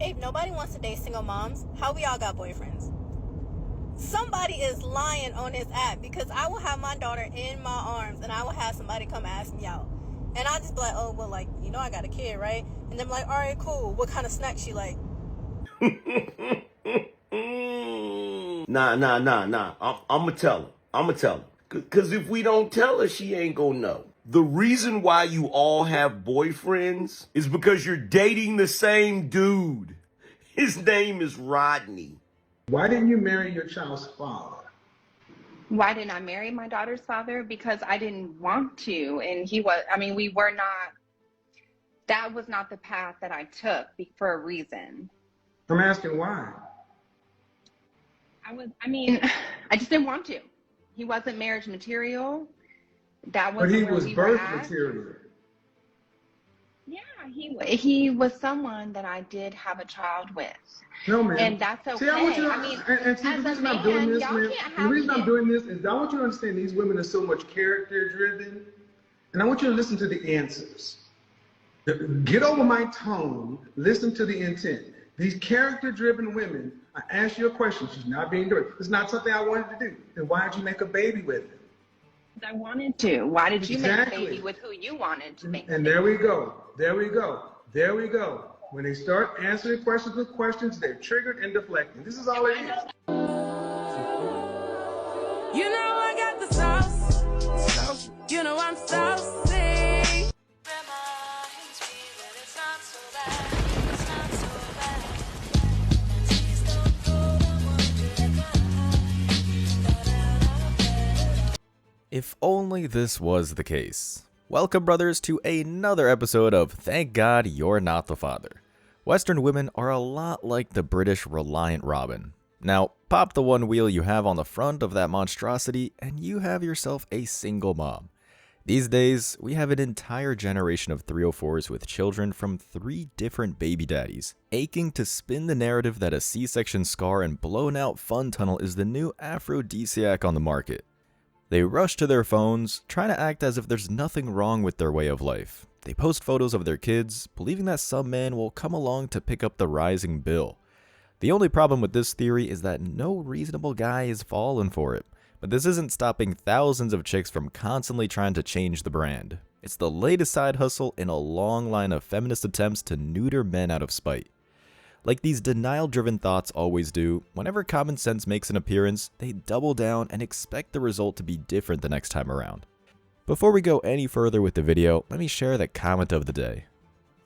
If nobody wants to date single moms, how we all got boyfriends? Somebody is lying on this app, because I will have my daughter in my arms and I will have somebody come ask me out. And I'll just be like, oh, well, like, you know I got a kid, right? And they're like, all right, cool. What kind of snacks you like? Nah. I'ma tell her. Cause if we don't tell her, she ain't gonna know. The reason why you all have boyfriends is because you're dating the same dude. His name is Rodney. Why didn't you marry your child's father? Why didn't I marry my daughter's father? Because I didn't want to. And we were not, that was not the path that I took for a reason. I'm asking why. I just didn't want to. He wasn't marriage material. That But wasn't he where was we were birth at. material. Yeah, he was someone that I did have a child with. No, man. And that's okay. See, I want you to, as the a reason man, I'm doing this, y'all man, can't have the reason I'm kids. doing this is I want you to understand these women are so much character driven, and I want you to listen to the answers. Get over my tone, listen to the intent. These character driven women, I asked you a question, she's not being direct. It's not something I wanted to do. Then why did you make a baby with him? I wanted to. Why did you Exactly. make a baby with who you wanted to make? And there we go. When they start answering questions with questions, they're triggered and deflecting. This is all it is. You know I got the sauce. You know I'm saucy. If only this was the case. Welcome, brothers, to another episode of Thank God You're Not the Father. Western women are a lot like the British Reliant Robin. Now, pop the one wheel you have on the front of that monstrosity, and you have yourself a single mom. These days, we have an entire generation of 304s with children from 3 different baby daddies, aching to spin the narrative that a C-section scar and blown-out fun tunnel is the new aphrodisiac on the market. They rush to their phones, trying to act as if there's nothing wrong with their way of life. They post photos of their kids, believing that some man will come along to pick up the rising bill. The only problem with this theory is that no reasonable guy is falling for it. But this isn't stopping thousands of chicks from constantly trying to change the brand. It's the latest side hustle in a long line of feminist attempts to neuter men out of spite. Like these denial-driven thoughts always do, whenever common sense makes an appearance, they double down and expect the result to be different the next time around. Before we go any further with the video, let me share the comment of the day.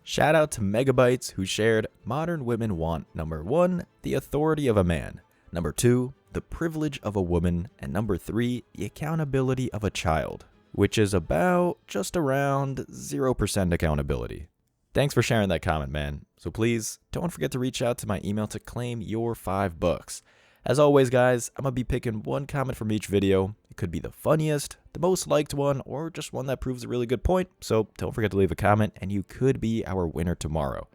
Shout out to Megabytes, who shared, modern women want number 1, the authority of a man, number 2, the privilege of a woman, and number 3, the accountability of a child, which is about just around 0% accountability. Thanks for sharing that comment, man. So please, don't forget to reach out to my email to claim your $5. As always, guys, I'm going to be picking one comment from each video. It could be the funniest, the most liked one, or just one that proves a really good point. So don't forget to leave a comment, and you could be our winner tomorrow.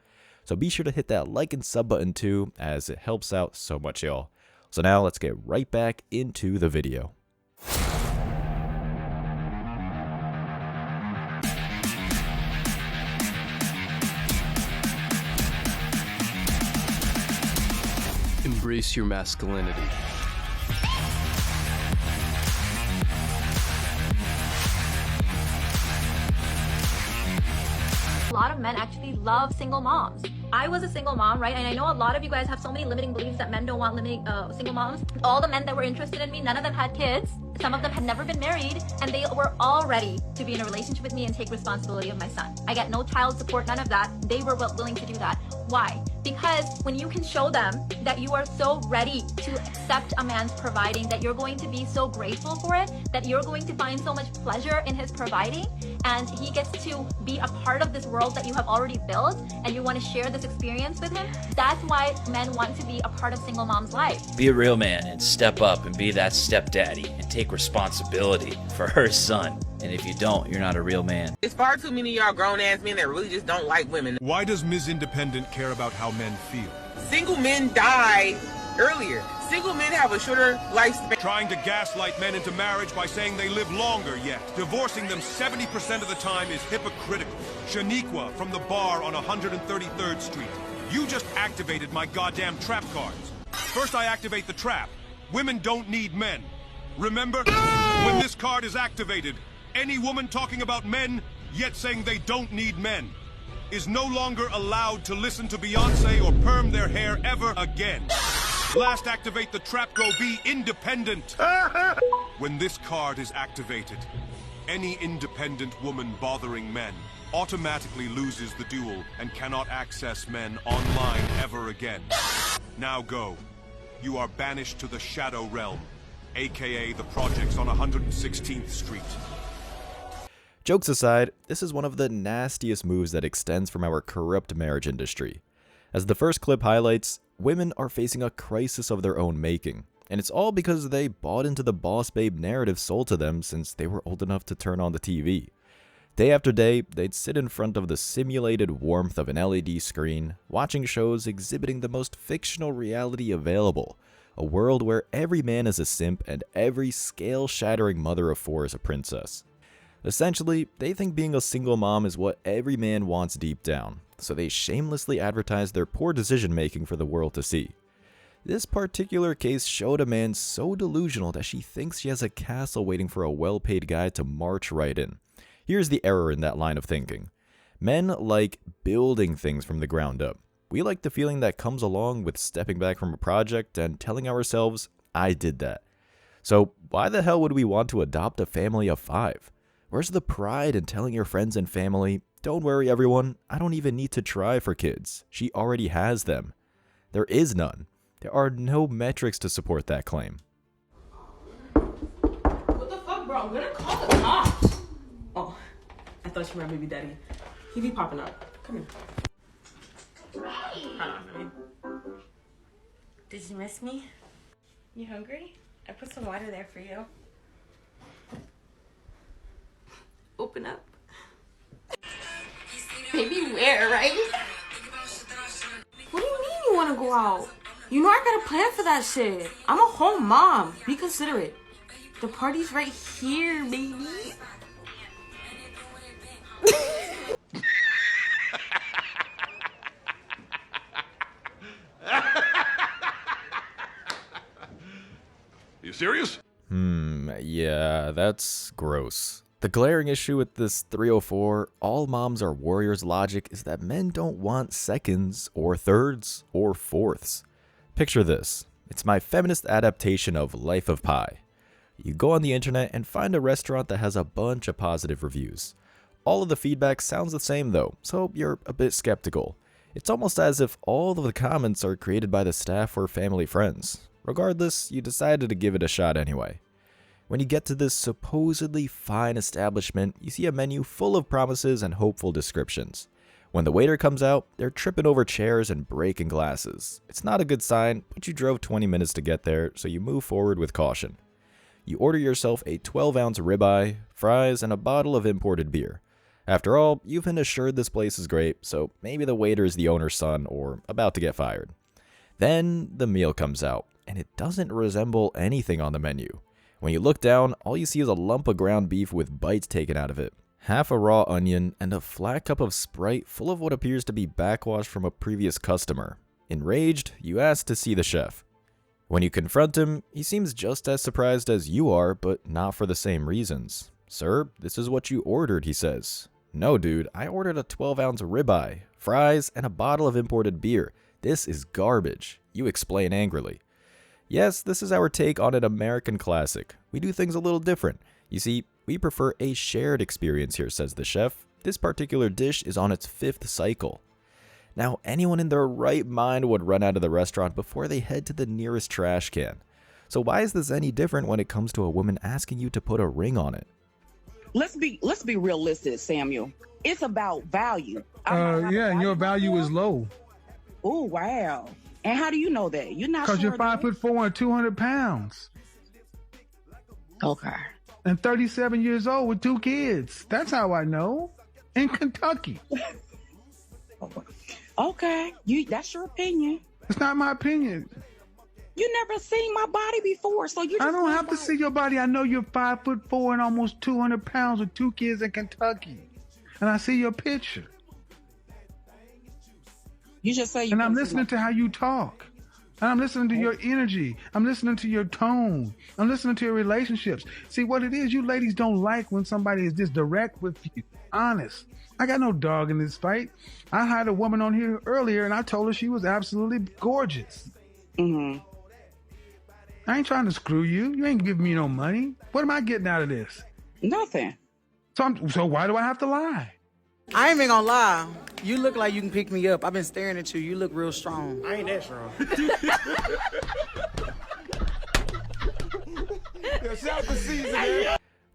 So be sure to hit that like and sub button too, as it helps out so much, y'all. So now let's get right back into the video. Embrace your masculinity. A lot of men actually love single moms. I was a single mom, right? And I know a lot of you guys have so many limiting beliefs that men don't want single moms. All the men that were interested in me, none of them had kids. Some of them had never been married, and they were all ready to be in a relationship with me and take responsibility of my son. I get no child support, none of that. They were willing to do that. Why? Because when you can show them that you are so ready to accept a man's providing, that you're going to be so grateful for it, that you're going to find so much pleasure in his providing, and he gets to be a part of this world that you have already built, and you want to share this experience with him, that's why men want to be a part of single mom's life. Be a real man and step up and be that stepdaddy and take responsibility for her son. And if you don't, you're not a real man. There's far too many of y'all grown-ass men that really just don't like women. Why does Ms. Independent care about how men feel? Single men die earlier. Single men have a shorter lifespan. Trying to gaslight men into marriage by saying they live longer yet. Divorcing them 70% of the time is hypocritical. Shaniqua from the bar on 133rd Street. You just activated my goddamn trap cards. First I activate the trap. Women don't need men. Remember? When this card is activated, any woman talking about men, yet saying they don't need men, is no longer allowed to listen to Beyonce or perm their hair ever again. Last activate the trap, go be independent. When this card is activated, any independent woman bothering men automatically loses the duel and cannot access men online ever again. Now go. You are banished to the Shadow Realm, aka the projects on 116th Street. Jokes aside, this is one of the nastiest moves that extends from our corrupt marriage industry. As the first clip highlights, women are facing a crisis of their own making, and it's all because they bought into the boss babe narrative sold to them since they were old enough to turn on the TV. Day after day, they'd sit in front of the simulated warmth of an LED screen, watching shows exhibiting the most fictional reality available, a world where every man is a simp and every scale-shattering mother of four is a princess. Essentially, they think being a single mom is what every man wants deep down, so they shamelessly advertise their poor decision-making for the world to see. This particular case showed a man so delusional that she thinks she has a castle waiting for a well-paid guy to march right in. Here's the error in that line of thinking. Men like building things from the ground up. We like the feeling that comes along with stepping back from a project and telling ourselves, I did that. So why the hell would we want to adopt a family of 5? Where's the pride in telling your friends and family, don't worry everyone, I don't even need to try for kids. She already has them. There is none. There are no metrics to support that claim. What the fuck, bro? I'm gonna call the cops. Oh, I thought you were my baby daddy. He be popping up. Come here. Hold on, baby. Did you miss me? You hungry? I put some water there for you. Open up. Baby, where, right? What do you mean you want to go out? You know I got a plan for that shit. I'm a home mom. Be considerate. The party's right here, baby. You serious? Yeah, that's gross. The glaring issue with this 304, all moms are warriors logic is that men don't want seconds or thirds or fourths. Picture this. It's my feminist adaptation of Life of Pi. You go on the internet and find a restaurant that has a bunch of positive reviews. All of the feedback sounds the same though, so you're a bit skeptical. It's almost as if all of the comments are created by the staff or family friends. Regardless, you decided to give it a shot anyway. When you get to this supposedly fine establishment, you see a menu full of promises and hopeful descriptions. When the waiter comes out, they're tripping over chairs and breaking glasses. It's not a good sign, but you drove 20 minutes to get there, so you move forward with caution. You order yourself a 12-ounce ribeye, fries, and a bottle of imported beer. After all, you've been assured this place is great, so maybe the waiter is the owner's son or about to get fired. Then the meal comes out, and it doesn't resemble anything on the menu. When you look down, all you see is a lump of ground beef with bites taken out of it, half a raw onion, and a flat cup of Sprite full of what appears to be backwash from a previous customer. Enraged, you ask to see the chef. When you confront him, he seems just as surprised as you are, but not for the same reasons. Sir, this is what you ordered, he says. No, dude, I ordered a 12-ounce ribeye, fries, and a bottle of imported beer. This is garbage, you explain angrily. Yes, this is our take on an American classic. We do things a little different. You see, we prefer a shared experience here, says the chef. This particular dish is on its 5th cycle. Now, anyone in their right mind would run out of the restaurant before they head to the nearest trash can. So why is this any different when it comes to a woman asking you to put a ring on it? Let's be realistic, Samuel. It's about value. Yeah, and your value is low. Oh, wow. And how do you know that? You're not because sure you're 5'4" and 200 pounds. Okay. And 37 years old with 2 kids. That's how I know. In Kentucky. Okay. That's your opinion. It's not my opinion. You never seen my body before, so you just I don't have to see your body. I know you're 5'4" and almost 200 pounds with 2 kids in Kentucky. And I see your picture. You just say you And I'm want to see listening my- to how you talk. And I'm listening to your energy. I'm listening to your tone. I'm listening to your relationships. See, what it is, you ladies don't like when somebody is just direct with you. Honest. I got no dog in this fight. I had a woman on here earlier, and I told her she was absolutely gorgeous. Mm-hmm. I ain't trying to screw you. You ain't giving me no money. What am I getting out of this? Nothing. So why do I have to lie? I ain't even gonna lie. You look like you can pick me up. I've been staring at you. You look real strong. I ain't that strong.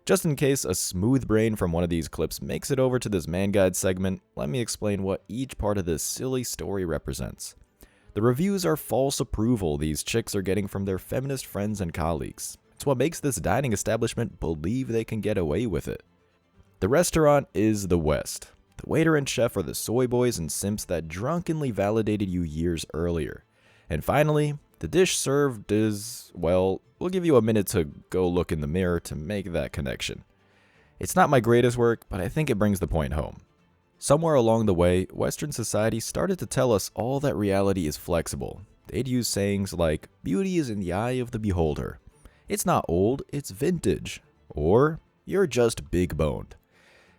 Just in case a smooth brain from one of these clips makes it over to this man guide segment, let me explain what each part of this silly story represents. The reviews are false approval these chicks are getting from their feminist friends and colleagues. It's what makes this dining establishment believe they can get away with it. The restaurant is the West. The waiter and chef are the soy boys and simps that drunkenly validated you years earlier. And finally, the dish served is, well, we'll give you a minute to go look in the mirror to make that connection. It's not my greatest work, but I think it brings the point home. Somewhere along the way, Western society started to tell us all that reality is flexible. They'd use sayings like, beauty is in the eye of the beholder. It's not old, it's vintage. Or, you're just big boned.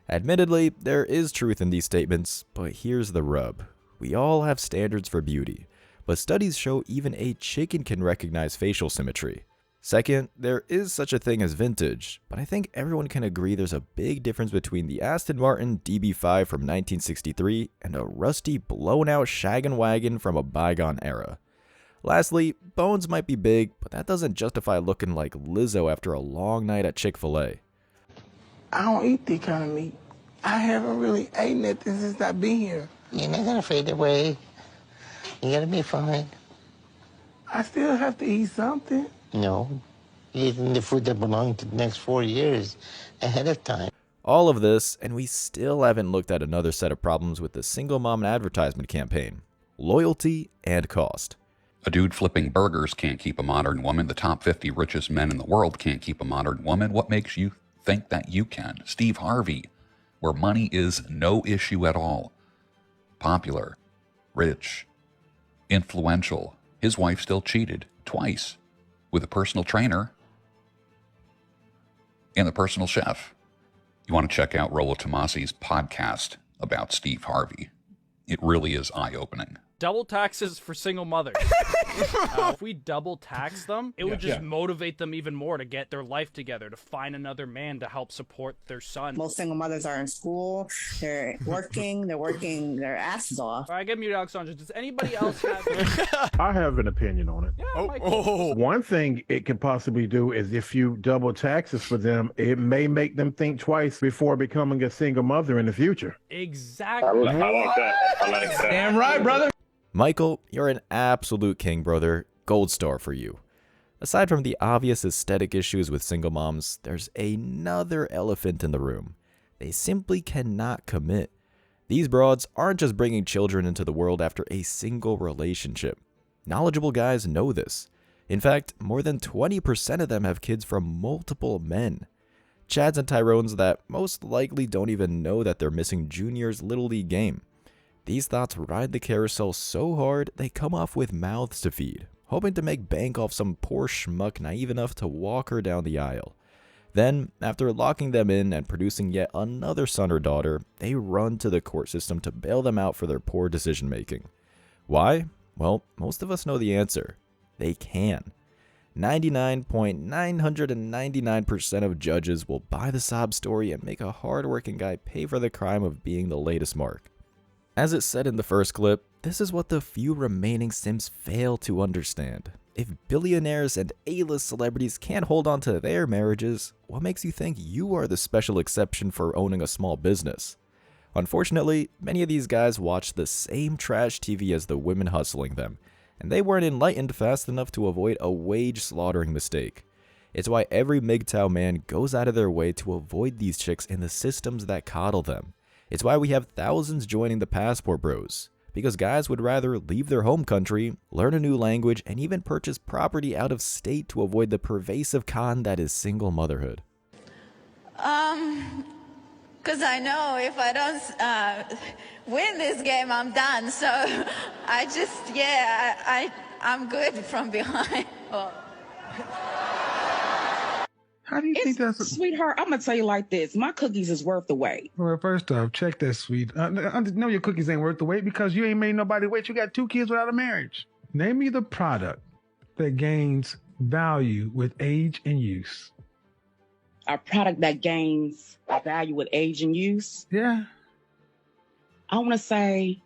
Admittedly, there is truth in these statements, but here's the rub. We all have standards for beauty, but studies show even a chicken can recognize facial symmetry. Second, there is such a thing as vintage, but I think everyone can agree there's a big difference between the Aston Martin DB5 from 1963 and a rusty, blown-out shaggin' wagon from a bygone era. Lastly, bones might be big, but that doesn't justify looking like Lizzo after a long night at Chick-fil-A. I don't eat that kind of meat. I haven't really ate nothing since I've been here. You're not gonna fade away. You're gonna be fine. I still have to eat something. No. You're eating the food that belongs to the next 4 years ahead of time. All of this, and we still haven't looked at another set of problems with the single mom advertisement campaign: loyalty and cost. A dude flipping burgers can't keep a modern woman. The top 50 richest men in the world can't keep a modern woman. What makes you think that you can? Steve Harvey, where money is no issue at all. Popular, rich, influential. His wife still cheated twice with a personal trainer and the personal chef. You want to check out Rollo Tomasi's podcast about Steve Harvey. It really is eye-opening. Double taxes for single mothers. If we double tax them, it would just motivate them even more to get their life together, to find another man to help support their son. Most single mothers are in school, they're working their asses off. All right, get muted, Alexandra. Does anybody else have... I have an opinion on it. Yeah, One thing it could possibly do is if you double taxes for them, it may make them think twice before becoming a single mother in the future. Exactly. I like that. I like that. Damn right, brother. Michael, you're an absolute king, brother. Gold star for you. Aside from the obvious aesthetic issues with single moms, there's another elephant in the room. They simply cannot commit. These broads aren't just bringing children into the world after a single relationship. Knowledgeable guys know this. In fact, more than 20% of them have kids from multiple men. Chads and Tyrones that most likely don't even know that they're missing Junior's Little League game. These thoughts ride the carousel so hard, they come off with mouths to feed, hoping to make bank off some poor schmuck naive enough to walk her down the aisle. Then, after locking them in and producing yet another son or daughter, they run to the court system to bail them out for their poor decision making. Why? Well, most of us know the answer. They can. 99.999% of judges will buy the sob story and make a hard-working guy pay for the crime of being the latest mark. As it said in the first clip, this is what the few remaining Sims fail to understand. If billionaires and A-list celebrities can't hold on to their marriages, what makes you think you are the special exception for owning a small business? Unfortunately, many of these guys watch the same trash TV as the women hustling them, and they weren't enlightened fast enough to avoid a wage-slaughtering mistake. It's why every MGTOW man goes out of their way to avoid these chicks and the systems that coddle them. It's why we have thousands joining the Passport Bros, because guys would rather leave their home country, learn a new language, and even purchase property out of state to avoid the pervasive con that is single motherhood. Because I know if I don't win this game, I'm done. So I just, I'm good from behind. Well, How do you think that's Sweetheart, I'm gonna tell you like this. My cookies is worth the wait. Well, first off, check that, sweet. No, your cookies ain't worth the wait because you ain't made nobody wait. You got 2 kids without a marriage. Name me the product that gains value with age and use. A product that gains value with age and use. Yeah. I want to say.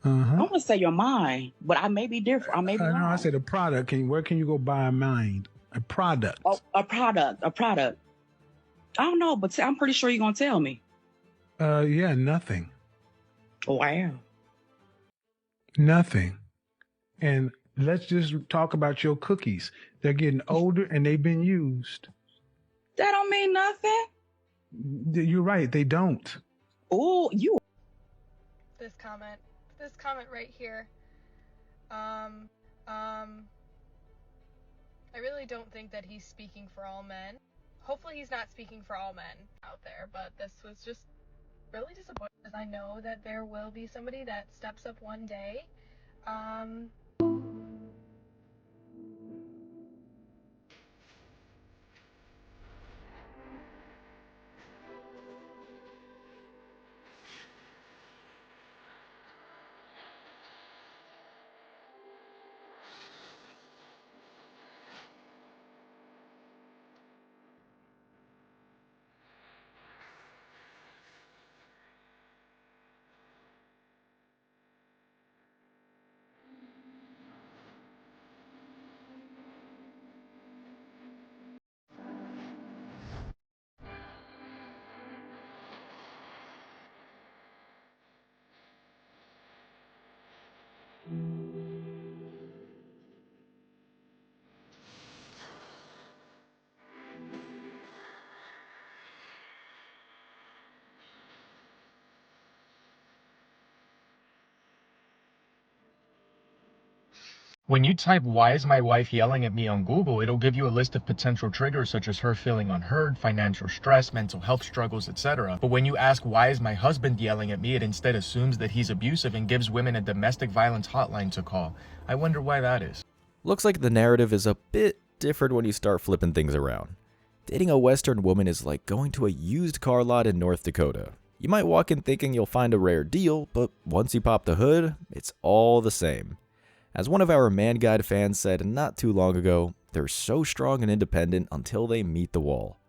I want to say your mind, but I may be different. I may be wrong. No, I said a product. Where can you go buy a mind? A product. Oh, a product. I don't know, but I'm pretty sure you're gonna tell me. Yeah, nothing. Wow. Nothing. And let's just talk about your cookies. They're getting older and they've been used. That don't mean nothing. You're right. They don't. Oh, you. This comment right here. I really don't think that he's speaking for all men. Hopefully he's not speaking for all men out there, but this was just really disappointing because I know that there will be somebody that steps up one day. When you type, "why is my wife yelling at me" on Google, it'll give you a list of potential triggers such as her feeling unheard, financial stress, mental health struggles, etc. But when you ask, "why is my husband yelling at me?" it instead assumes that he's abusive and gives women a domestic violence hotline to call. I wonder why that is. Looks like the narrative is a bit different when you start flipping things around. Dating a Western woman is like going to a used car lot in North Dakota. You might walk in thinking you'll find a rare deal, but once you pop the hood, it's all the same. As one of our Man Guide fans said not too long ago, they're so strong and independent until they meet the wall.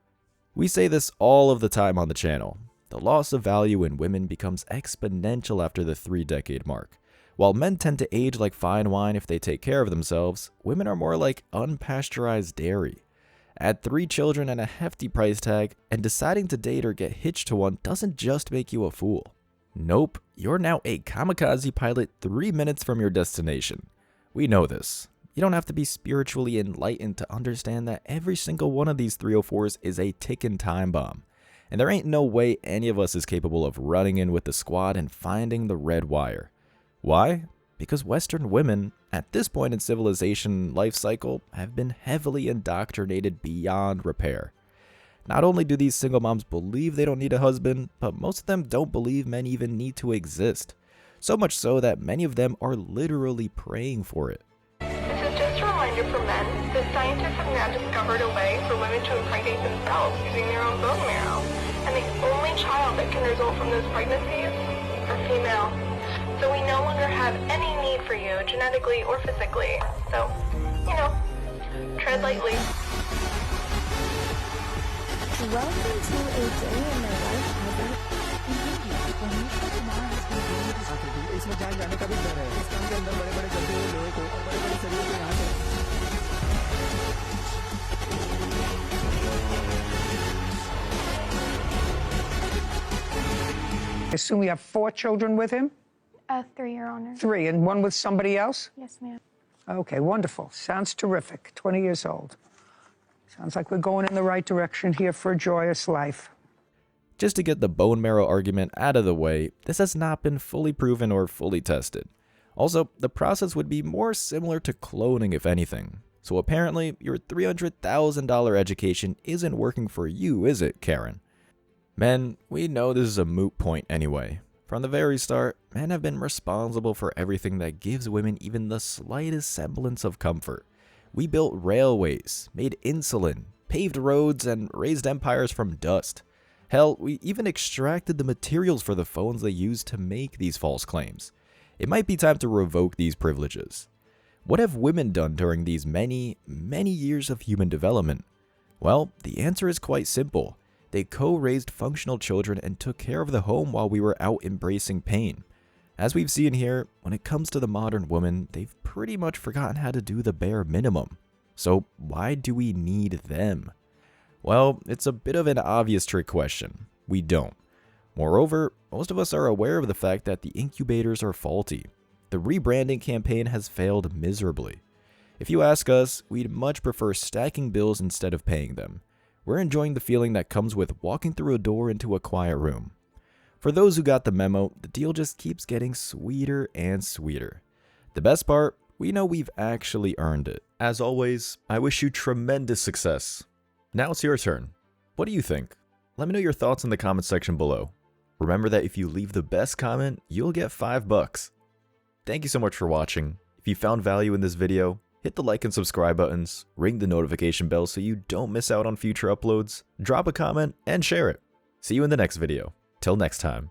We say this all of the time on the channel. The loss of value in women becomes exponential after the 3-decade mark. While men tend to age like fine wine if they take care of themselves, women are more like unpasteurized dairy. Add 3 children and a hefty price tag, and deciding to date or get hitched to one doesn't just make you a fool. Nope, you're now a kamikaze pilot 3 minutes from your destination. We know this. You don't have to be spiritually enlightened to understand that every single one of these 304s is a ticking time bomb. And there ain't no way any of us is capable of running in with the squad and finding the red wire. Why? Because Western women, at this point in civilization life cycle, have been heavily indoctrinated beyond repair. Not only do these single moms believe they don't need a husband, but most of them don't believe men even need to exist. So much so that many of them are literally praying for it. This is just a reminder for men that scientists have now discovered a way for women to impregnate themselves using their own bone marrow. And the only child that can result from those pregnancies are female. So we no longer have any need for you, genetically or physically. So, tread lightly. Welcome to a day in the life इसमें जान जाने का भी डर है इस काम के अंदर बड़े बड़े गड्ढे हुए लोगों को और बड़े बड़े शरीरों को यहाँ I assume you have 4 children with him? 3, Your Honor. 3, and 1 with somebody else? Yes, ma'am. Okay, wonderful. Sounds terrific. 20 years old. Sounds like we're going in the right direction here for a joyous life. Just to get the bone marrow argument out of the way, this has not been fully proven or fully tested. Also, the process would be more similar to cloning if anything. So apparently, your $300,000 education isn't working for you, is it, Karen? Men, we know this is a moot point anyway. From the very start, men have been responsible for everything that gives women even the slightest semblance of comfort. We built railways, made insulin, paved roads, and raised empires from dust. Hell, we even extracted the materials for the phones they used to make these false claims. It might be time to revoke these privileges. What have women done during these many, many years of human development? Well, the answer is quite simple. They co-raised functional children and took care of the home while we were out embracing pain. As we've seen here, when it comes to the modern woman, they've pretty much forgotten how to do the bare minimum. So why do we need them? Well, it's a bit of an obvious trick question. We don't. Moreover, most of us are aware of the fact that the incubators are faulty. The rebranding campaign has failed miserably. If you ask us, we'd much prefer stacking bills instead of paying them. We're enjoying the feeling that comes with walking through a door into a quiet room. For those who got the memo, the deal just keeps getting sweeter and sweeter. The best part, we know we've actually earned it. As always, I wish you tremendous success. Now it's your turn. What do you think? Let me know your thoughts in the comment section below. Remember that if you leave the best comment, you'll get $5. Thank you so much for watching. If you found value in this video, hit the like and subscribe buttons, ring the notification bell so you don't miss out on future uploads, drop a comment, and share it. See you in the next video. Till next time.